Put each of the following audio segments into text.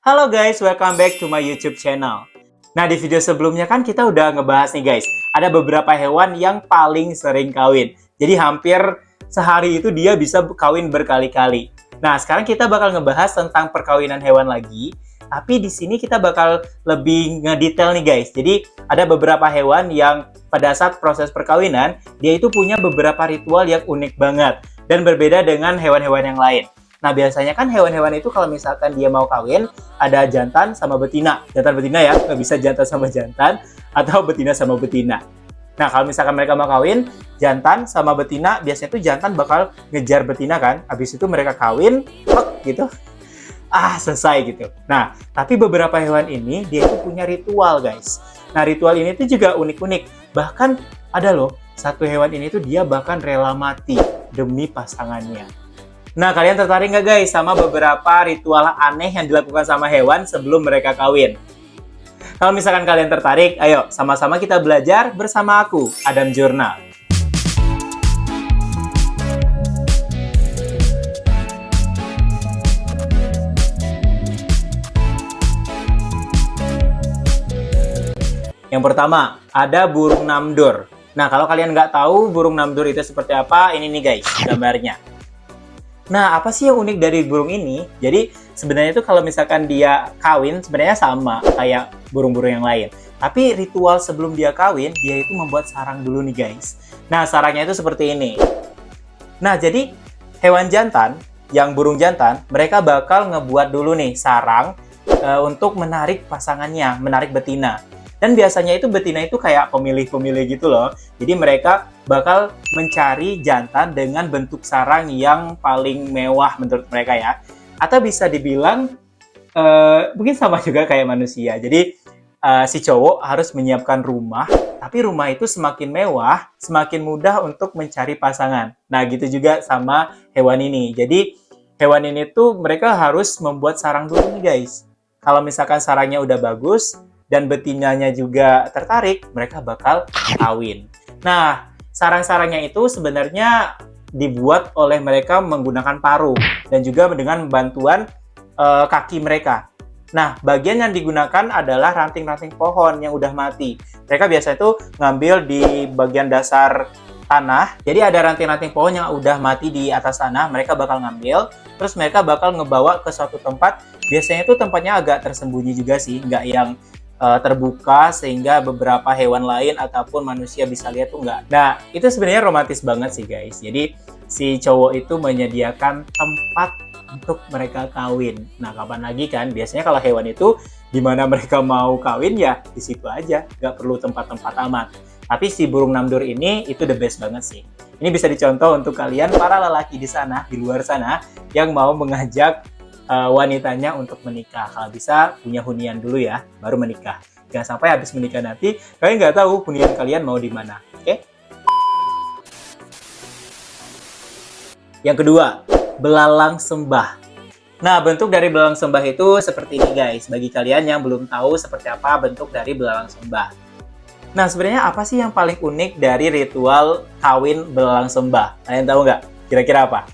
Halo guys, welcome back to my YouTube channel. Nah, di video sebelumnya kan kita udah ngebahas nih guys, ada beberapa hewan yang paling sering kawin. Jadi hampir sehari itu dia bisa kawin berkali-kali. Nah, sekarang kita bakal ngebahas tentang perkawinan hewan lagi, tapi di sini kita bakal lebih ngedetail nih guys. Jadi ada beberapa hewan yang pada saat proses perkawinan, dia itu punya beberapa ritual yang unik banget dan berbeda dengan hewan-hewan yang lain. Nah, biasanya kan hewan-hewan itu kalau misalkan dia mau kawin, ada jantan sama betina. Jantan betina ya, nggak bisa jantan sama jantan, atau betina sama betina. Nah, kalau misalkan mereka mau kawin, jantan sama betina, biasanya tuh jantan bakal ngejar betina kan. Habis itu mereka kawin, gitu. Selesai gitu. Nah, tapi beberapa hewan ini, dia itu punya ritual guys. Nah, ritual ini tuh juga unik-unik. Bahkan ada loh, satu hewan ini tuh dia bahkan rela mati demi pasangannya. Nah, kalian tertarik nggak guys sama beberapa ritual aneh yang dilakukan sama hewan sebelum mereka kawin? Kalau misalkan kalian tertarik, ayo sama-sama kita belajar bersama aku, Adam Jurnal. Yang pertama, ada burung namdur. Nah, kalau kalian nggak tahu burung namdur itu seperti apa, ini nih guys, gambarnya. Nah, apa sih yang unik dari burung ini? Jadi, sebenarnya itu kalau misalkan dia kawin, sebenarnya sama kayak burung-burung yang lain. Tapi ritual sebelum dia kawin, dia itu membuat sarang dulu nih guys. Nah, sarangnya itu seperti ini. Nah, jadi hewan jantan, yang burung jantan, mereka bakal ngebuat dulu nih sarang untuk menarik pasangannya, menarik betina. Dan biasanya itu betina itu kayak pemilih-pemilih gitu loh. Jadi mereka bakal mencari jantan dengan bentuk sarang yang paling mewah menurut mereka ya. Atau bisa dibilang mungkin sama juga kayak manusia. Jadi si cowok harus menyiapkan rumah, tapi rumah itu semakin mewah, semakin mudah untuk mencari pasangan. Nah, gitu juga sama hewan ini. Jadi hewan ini tuh mereka harus membuat sarang dulu nih guys. Kalau misalkan sarangnya udah bagus, dan betinanya juga tertarik, mereka bakal kawin. Nah, sarang-sarangnya itu sebenarnya dibuat oleh mereka menggunakan paruh dan juga dengan bantuan kaki mereka. Nah, bagian yang digunakan adalah ranting-ranting pohon yang udah mati. Mereka biasanya itu ngambil di bagian dasar tanah. Jadi ada ranting-ranting pohon yang udah mati di atas tanah, mereka bakal ngambil, terus mereka bakal ngebawa ke suatu tempat. Biasanya itu tempatnya agak tersembunyi juga sih, nggak yang terbuka sehingga beberapa hewan lain ataupun manusia bisa lihat tuh enggak. Nah, itu sebenarnya romantis banget sih guys. Jadi si cowok itu menyediakan tempat untuk mereka kawin. Nah, kapan lagi kan? Biasanya kalau hewan itu di mana mereka mau kawin ya di situ aja, nggak perlu tempat-tempat amat. Tapi si burung namdur ini itu the best banget sih. Ini bisa dicontoh untuk kalian para lelaki di sana, di luar sana yang mau mengajak wanitanya untuk menikah. Kalau bisa punya hunian dulu ya, baru menikah. Jangan sampai habis menikah nanti kalian nggak tahu hunian kalian mau di mana. Oke? Yang kedua, belalang sembah. Nah, bentuk dari belalang sembah itu seperti ini guys. Bagi kalian yang belum tahu seperti apa bentuk dari belalang sembah. Nah, sebenarnya apa sih yang paling unik dari ritual kawin belalang sembah? Kalian tahu nggak? Kira-kira apa?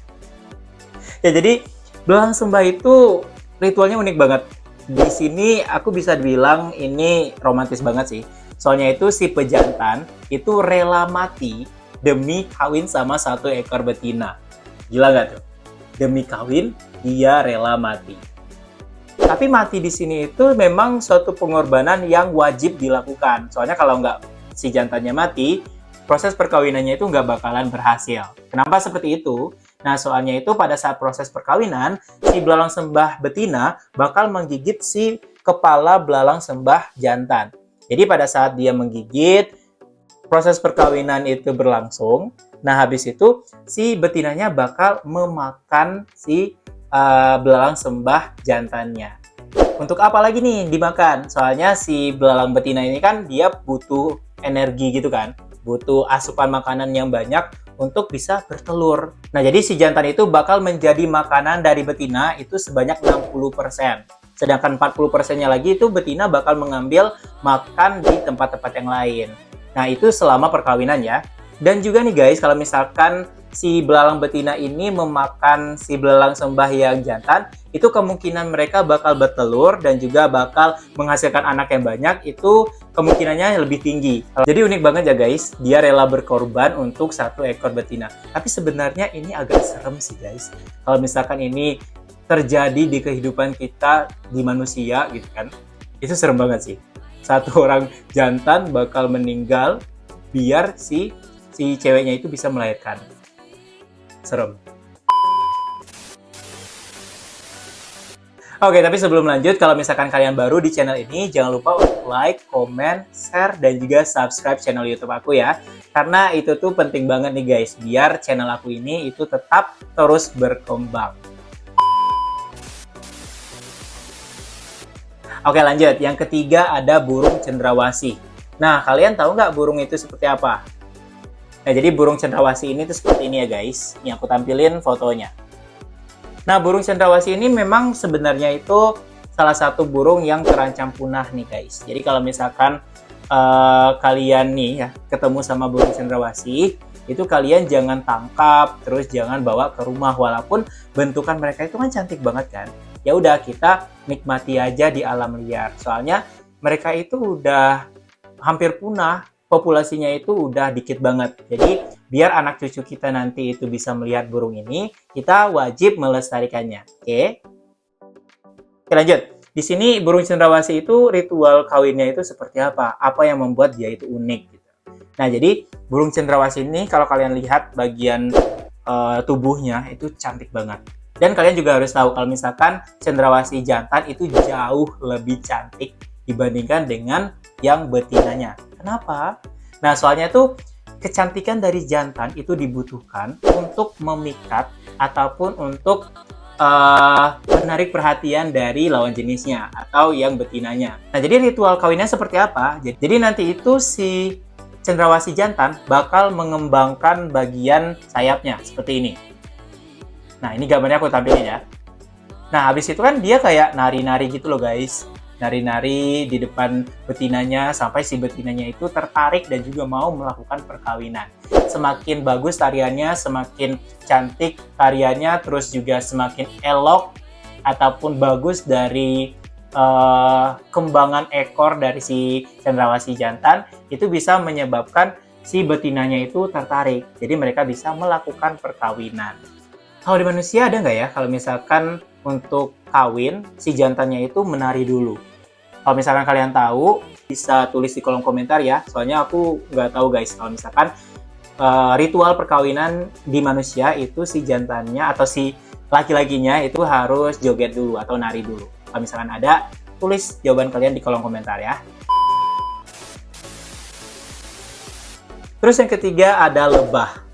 Ya, jadi belalang sembah itu ritualnya unik banget. Di sini aku bisa bilang ini romantis banget sih. Soalnya itu si pejantan itu rela mati demi kawin sama satu ekor betina. Gila nggak tuh? Demi kawin dia rela mati. Tapi mati di sini itu memang suatu pengorbanan yang wajib dilakukan. Soalnya kalau nggak si jantannya mati, proses perkawinannya itu nggak bakalan berhasil. Kenapa seperti itu? Nah, soalnya itu pada saat proses perkawinan, si belalang sembah betina bakal menggigit si kepala belalang sembah jantan. Jadi pada saat dia menggigit, proses perkawinan itu berlangsung. Nah, habis itu si betinanya bakal memakan si belalang sembah jantannya. Untuk apa lagi nih dimakan? Soalnya si belalang betina ini kan dia butuh energi gitu kan. Butuh asupan makanan yang banyak untuk bisa bertelur. Nah, jadi si jantan itu bakal menjadi makanan dari betina itu sebanyak 60%. Sedangkan 40%-nya lagi itu betina bakal mengambil makan di tempat-tempat yang lain. Nah, itu selama perkawinan ya. Dan juga nih guys, kalau misalkan si belalang betina ini memakan si belalang sembah yang jantan, itu kemungkinan mereka bakal bertelur dan juga bakal menghasilkan anak yang banyak, itu kemungkinannya lebih tinggi. Jadi unik banget ya guys, dia rela berkorban untuk satu ekor betina. Tapi sebenarnya ini agak serem sih guys. Kalau misalkan ini terjadi di kehidupan kita, di manusia gitu kan, itu serem banget sih. Satu orang jantan bakal meninggal biar si ceweknya itu bisa melahirkan. Serem. Oke, tapi sebelum lanjut, kalau misalkan kalian baru di channel ini, jangan lupa untuk like, comment, share, dan juga subscribe channel YouTube aku ya. Karena itu tuh penting banget nih guys, biar channel aku ini itu tetap terus berkembang. Oke, lanjut. Yang ketiga ada burung cendrawasih. Nah, kalian tahu nggak burung itu seperti apa? Nah, jadi burung cendrawasih ini tuh seperti ini ya guys. Ini aku tampilin fotonya. Nah, burung cendrawasih ini memang sebenarnya itu salah satu burung yang terancam punah nih guys. Jadi kalau misalkan kalian nih ya ketemu sama burung cendrawasih, itu kalian jangan tangkap, terus jangan bawa ke rumah walaupun bentukan mereka itu kan cantik banget kan. Ya udah, kita nikmati aja di alam liar. Soalnya mereka itu udah hampir punah. Populasinya itu udah dikit banget. Jadi biar anak cucu kita nanti itu bisa melihat burung ini, kita wajib melestarikannya. Oke? Oke, lanjut. Di sini burung cendrawasih itu ritual kawinnya itu seperti apa? Apa yang membuat dia itu unik gitu. Nah, jadi burung cendrawasih ini kalau kalian lihat bagian tubuhnya itu cantik banget. Dan kalian juga harus tahu kalau misalkan cendrawasih jantan itu jauh lebih cantik dibandingkan dengan yang betinanya. Kenapa? Nah, soalnya tuh kecantikan dari jantan itu dibutuhkan untuk memikat ataupun untuk menarik perhatian dari lawan jenisnya atau yang betinanya. Nah, jadi ritual kawinnya seperti apa? Jadi nanti itu si cendrawasih jantan bakal mengembangkan bagian sayapnya seperti ini. Nah, ini gambarnya aku tampilin ya. Nah, habis itu kan dia kayak nari-nari gitu loh guys. Nari-nari di depan betinanya sampai si betinanya itu tertarik dan juga mau melakukan perkawinan. Semakin bagus tariannya, semakin cantik tariannya, terus juga semakin elok ataupun bagus dari kembangan ekor dari si cendrawasih jantan, itu bisa menyebabkan si betinanya itu tertarik. Jadi mereka bisa melakukan perkawinan. Kalau di manusia ada nggak ya kalau misalkan untuk kawin si jantannya itu menari dulu? Kalau misalkan kalian tahu, bisa tulis di kolom komentar ya. Soalnya aku nggak tahu guys kalau misalkan ritual perkawinan di manusia itu si jantannya atau si laki-lakinya itu harus joget dulu atau nari dulu. Kalau misalkan ada, tulis jawaban kalian di kolom komentar ya. Terus yang ketiga ada lebah.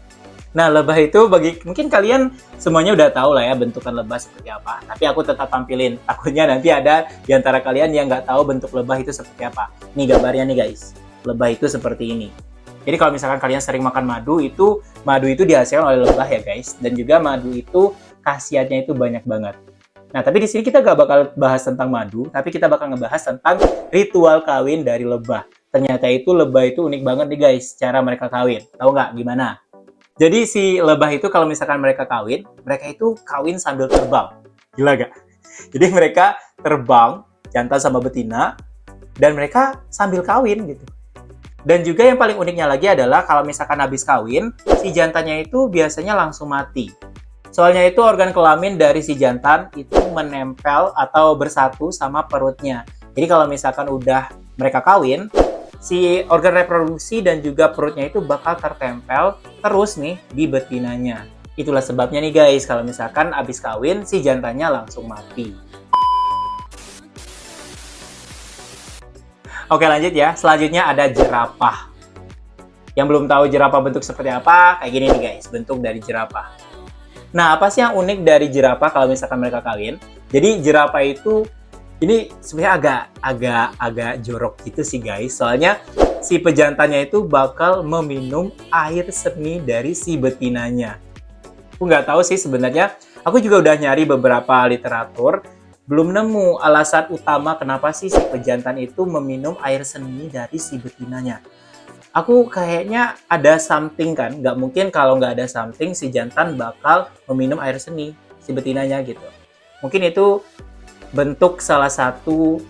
Nah, lebah itu mungkin kalian semuanya udah tahu lah ya bentukan lebah seperti apa. Tapi aku tetap tampilin. Takutnya nanti ada di antara kalian yang nggak tahu bentuk lebah itu seperti apa. Nih gambarnya nih guys. Lebah itu seperti ini. Jadi kalau misalkan kalian sering makan madu itu dihasilkan oleh lebah ya guys. Dan juga madu itu khasiatnya itu banyak banget. Nah, tapi di sini kita nggak bakal bahas tentang madu, tapi kita bakal ngebahas tentang ritual kawin dari lebah. Ternyata itu lebah itu unik banget nih guys, cara mereka kawin. Tahu nggak gimana? Jadi si lebah itu kalau misalkan mereka itu kawin sambil terbang. Gila gak? Jadi mereka terbang, jantan sama betina, dan mereka sambil kawin gitu. Dan juga yang paling uniknya lagi adalah kalau misalkan habis kawin, si jantannya itu biasanya langsung mati. Soalnya itu organ kelamin dari si jantan itu menempel atau bersatu sama perutnya. Jadi kalau misalkan udah mereka kawin, si organ reproduksi dan juga perutnya itu bakal tertempel terus nih di betinanya. Itulah sebabnya nih guys, kalau misalkan abis kawin, si jantannya langsung mati. Oke lanjut ya, selanjutnya ada jerapah. Yang belum tahu jerapah bentuk seperti apa, kayak gini nih guys, bentuk dari jerapah. Nah, apa sih yang unik dari jerapah kalau misalkan mereka kawin? Jadi jerapah itu ini sebenarnya agak jorok gitu sih guys. Soalnya si pejantannya itu bakal meminum air seni dari si betinanya. Aku nggak tahu sih sebenarnya. Aku juga udah nyari beberapa literatur, belum nemu alasan utama kenapa sih si pejantan itu meminum air seni dari si betinanya. Aku kayaknya ada something kan, nggak mungkin kalau nggak ada something si jantan bakal meminum air seni si betinanya gitu. Mungkin itu bentuk salah satu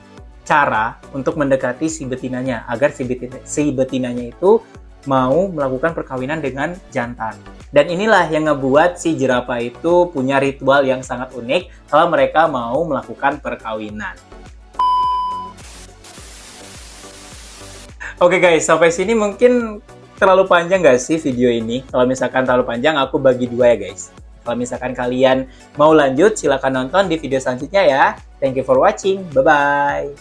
cara untuk mendekati si betinanya agar si betinanya itu mau melakukan perkawinan dengan jantan. Dan inilah yang ngebuat si jerapah itu punya ritual yang sangat unik kalau mereka mau melakukan perkawinan. Oke guys, sampai sini mungkin terlalu panjang nggak sih video ini? Kalau misalkan terlalu panjang, aku bagi dua ya guys. Kalau misalkan kalian mau lanjut, silahkan nonton di video selanjutnya ya. Thank you for watching. Bye-bye.